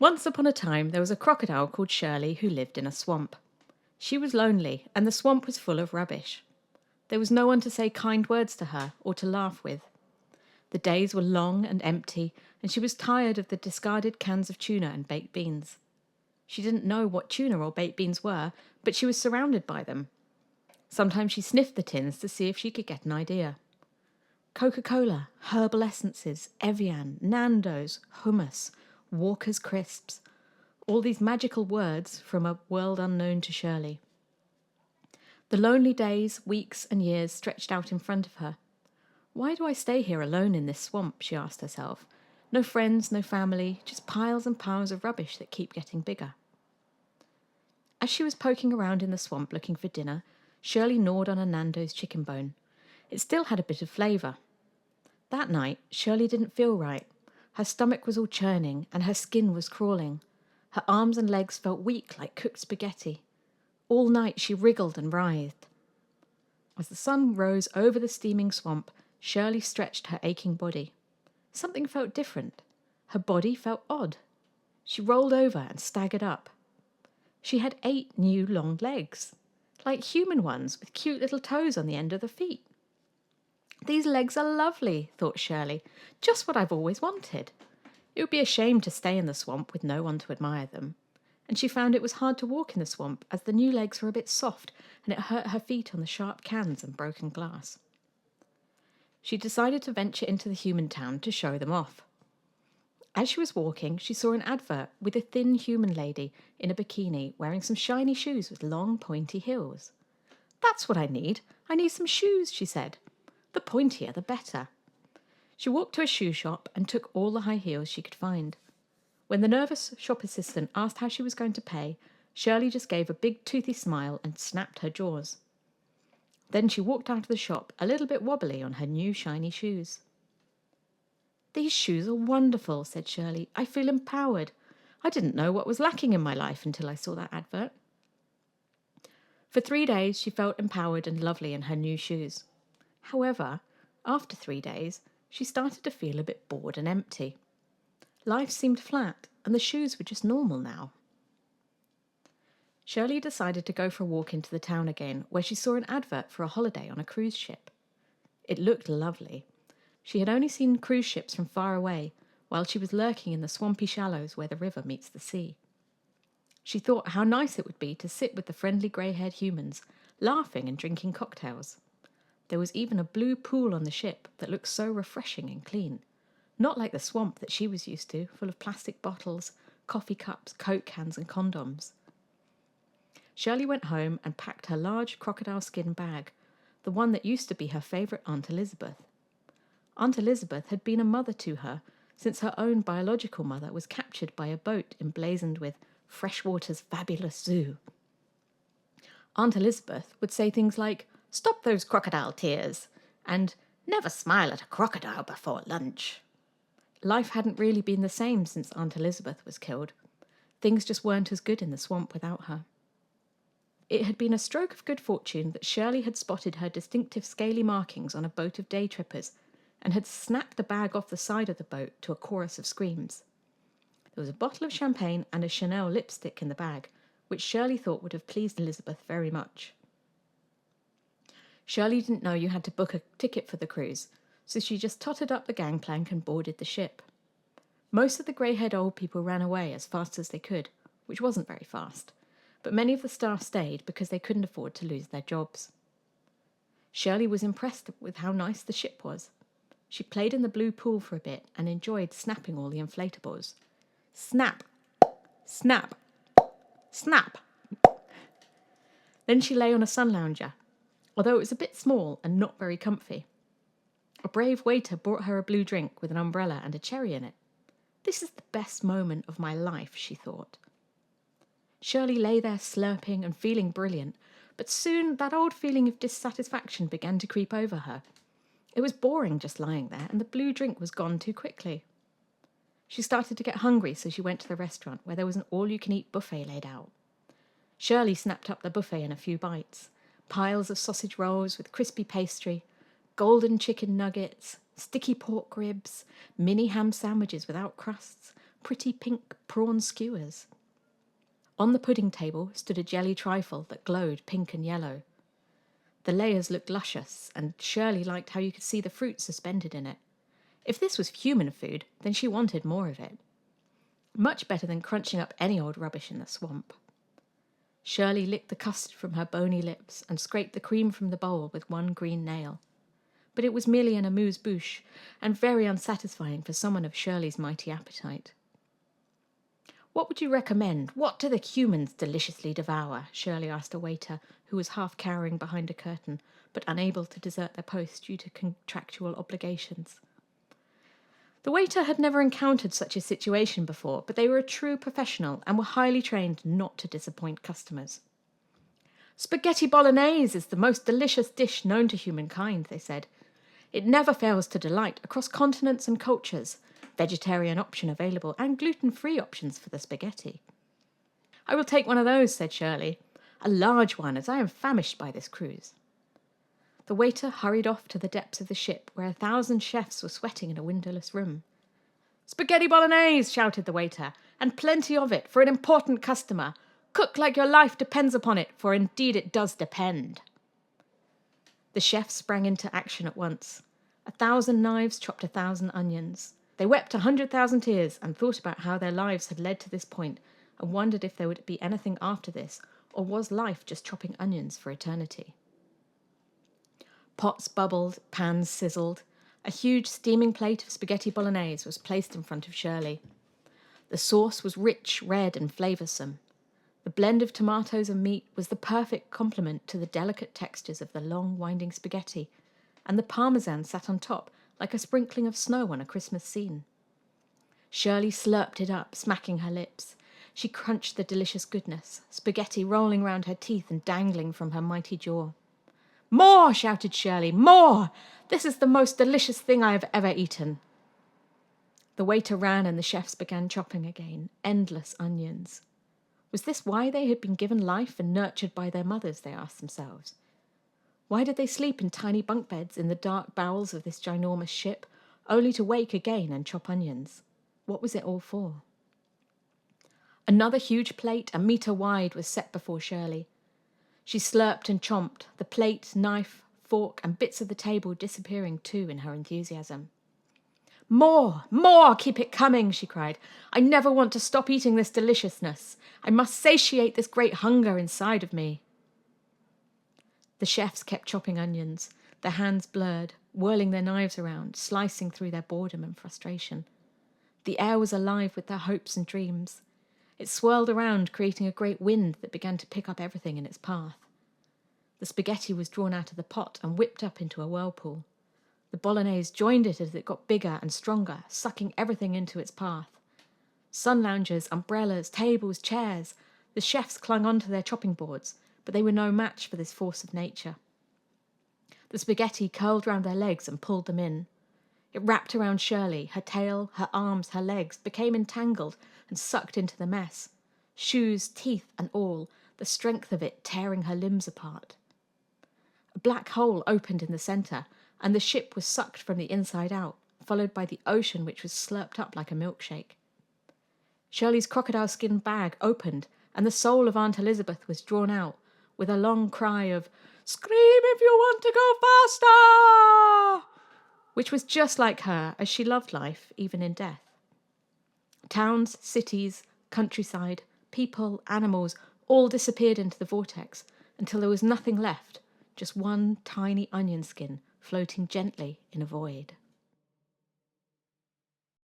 Once upon a time there was a crocodile called Shirley who lived in a swamp. She was lonely, and the swamp was full of rubbish. There was no one to say kind words to her or to laugh with. The days were long and empty, and she was tired of the discarded cans of tuna and baked beans. She didn't know what tuna or baked beans were, but she was surrounded by them. Sometimes she sniffed the tins to see if she could get an idea. Coca-Cola, herbal essences, Evian, Nando's, hummus, Walker's crisps, all these magical words from a world unknown to Shirley. The lonely days, weeks and years stretched out in front of her. Why do I stay here alone in this swamp, she asked herself. No friends, no family, just piles and piles of rubbish that keep getting bigger. As she was poking around in the swamp looking for dinner, Shirley gnawed on a Nando's chicken bone. It still had a bit of flavour. That night, Shirley didn't feel right. Her stomach was all churning and her skin was crawling. Her arms and legs felt weak like cooked spaghetti. All night she wriggled and writhed. As the sun rose over the steaming swamp, Shirley stretched her aching body. Something felt different. Her body felt odd. She rolled over and staggered up. She had 8 new long legs, like human ones with cute little toes on the end of the feet. These legs are lovely, thought Shirley, just what I've always wanted. It would be a shame to stay in the swamp with no one to admire them. And she found it was hard to walk in the swamp as the new legs were a bit soft and it hurt her feet on the sharp cans and broken glass. She decided to venture into the human town to show them off. As she was walking, she saw an advert with a thin human lady in a bikini wearing some shiny shoes with long, pointy heels. That's what I need. I need some shoes, she said. The pointier, the better. She walked to a shoe shop and took all the high heels she could find. When the nervous shop assistant asked how she was going to pay, Shirley just gave a big toothy smile and snapped her jaws. Then she walked out of the shop, a little bit wobbly on her new shiny shoes. These shoes are wonderful, said Shirley. I feel empowered. I didn't know what was lacking in my life until I saw that advert. For 3 days she felt empowered and lovely in her new shoes. However, after 3 days, she started to feel a bit bored and empty. Life seemed flat, and the shoes were just normal now. Shirley decided to go for a walk into the town again, where she saw an advert for a holiday on a cruise ship. It looked lovely. She had only seen cruise ships from far away, while she was lurking in the swampy shallows where the river meets the sea. She thought how nice it would be to sit with the friendly grey-haired humans, laughing and drinking cocktails. There was even a blue pool on the ship that looked so refreshing and clean, not like the swamp that she was used to, full of plastic bottles, coffee cups, Coke cans and condoms. Shirley went home and packed her large crocodile skin bag, the one that used to be her favourite Aunt Elizabeth. Aunt Elizabeth had been a mother to her since her own biological mother was captured by a boat emblazoned with Freshwater's fabulous zoo. Aunt Elizabeth would say things like, "Stop those crocodile tears," and "Never smile at a crocodile before lunch." Life hadn't really been the same since Aunt Elizabeth was killed. Things just weren't as good in the swamp without her. It had been a stroke of good fortune that Shirley had spotted her distinctive scaly markings on a boat of day trippers and had snapped the bag off the side of the boat to a chorus of screams. There was a bottle of champagne and a Chanel lipstick in the bag, which Shirley thought would have pleased Elizabeth very much. Shirley didn't know you had to book a ticket for the cruise, so she just tottered up the gangplank and boarded the ship. Most of the grey-haired old people ran away as fast as they could, which wasn't very fast, but many of the staff stayed because they couldn't afford to lose their jobs. Shirley was impressed with how nice the ship was. She played in the blue pool for a bit and enjoyed snapping all the inflatables. Snap! Snap! Snap! Then she lay on a sun lounger, although it was a bit small and not very comfy. A brave waiter brought her a blue drink with an umbrella and a cherry in it. This is the best moment of my life, she thought. Shirley lay there slurping and feeling brilliant, but soon that old feeling of dissatisfaction began to creep over her. It was boring just lying there, and the blue drink was gone too quickly. She started to get hungry, so she went to the restaurant, where there was an all-you-can-eat buffet laid out. Shirley snapped up the buffet in a few bites. Piles of sausage rolls with crispy pastry, golden chicken nuggets, sticky pork ribs, mini ham sandwiches without crusts, pretty pink prawn skewers. On the pudding table stood a jelly trifle that glowed pink and yellow. The layers looked luscious, and Shirley liked how you could see the fruit suspended in it. If this was human food, then she wanted more of it. Much better than crunching up any old rubbish in the swamp. Shirley licked the custard from her bony lips and scraped the cream from the bowl with one green nail. But it was merely an amuse-bouche, and very unsatisfying for someone of Shirley's mighty appetite. "What would you recommend? What do the humans deliciously devour?" Shirley asked a waiter who was half cowering behind a curtain, but unable to desert their post due to contractual obligations. The waiter had never encountered such a situation before, but they were a true professional and were highly trained not to disappoint customers. "Spaghetti bolognese is the most delicious dish known to humankind," they said. "It never fails to delight across continents and cultures. Vegetarian option available and gluten-free options for the spaghetti." "I will take one of those," said Shirley. "A large one, as I am famished by this cruise." The waiter hurried off to the depths of the ship, where 1,000 chefs were sweating in a windowless room. "Spaghetti bolognese," shouted the waiter, "and plenty of it for an important customer. Cook like your life depends upon it, for indeed it does depend." The chefs sprang into action at once. 1,000 knives chopped 1,000 onions. They wept 100,000 tears and thought about how their lives had led to this point and wondered if there would be anything after this, or was life just chopping onions for eternity? Pots bubbled, pans sizzled. A huge steaming plate of spaghetti bolognese was placed in front of Shirley. The sauce was rich, red, and flavoursome. The blend of tomatoes and meat was the perfect complement to the delicate textures of the long, winding spaghetti, and the parmesan sat on top like a sprinkling of snow on a Christmas scene. Shirley slurped it up, smacking her lips. She crunched the delicious goodness, spaghetti rolling round her teeth and dangling from her mighty jaw. "More!" shouted Shirley. "More! This is the most delicious thing I have ever eaten." The waiter ran and the chefs began chopping again, endless onions. Was this why they had been given life and nurtured by their mothers, they asked themselves? Why did they sleep in tiny bunk beds in the dark bowels of this ginormous ship, only to wake again and chop onions? What was it all for? Another huge plate, a metre wide, was set before Shirley. She slurped and chomped, the plate, knife, fork, and bits of the table disappearing too in her enthusiasm. "More! More! Keep it coming!" she cried. "I never want to stop eating this deliciousness. I must satiate this great hunger inside of me." The chefs kept chopping onions, their hands blurred, whirling their knives around, slicing through their boredom and frustration. The air was alive with their hopes and dreams. It swirled around, creating a great wind that began to pick up everything in its path. The spaghetti was drawn out of the pot and whipped up into a whirlpool. The bolognese joined it as it got bigger and stronger, sucking everything into its path. Sun loungers, umbrellas, tables, chairs. The chefs clung onto their chopping boards, but they were no match for this force of nature. The spaghetti curled round their legs and pulled them in. It wrapped around Shirley. Her tail, her arms, her legs became entangled and sucked into the mess. Shoes, teeth, and all, the strength of it tearing her limbs apart. A black hole opened in the centre, and the ship was sucked from the inside out, followed by the ocean, which was slurped up like a milkshake. Shirley's crocodile skin bag opened, and the soul of Aunt Elizabeth was drawn out, with a long cry of, "Scream if you want to go faster!" which was just like her, as she loved life, even in death. Towns, cities, countryside, people, animals, all disappeared into the vortex until there was nothing left, just one tiny onion skin floating gently in a void.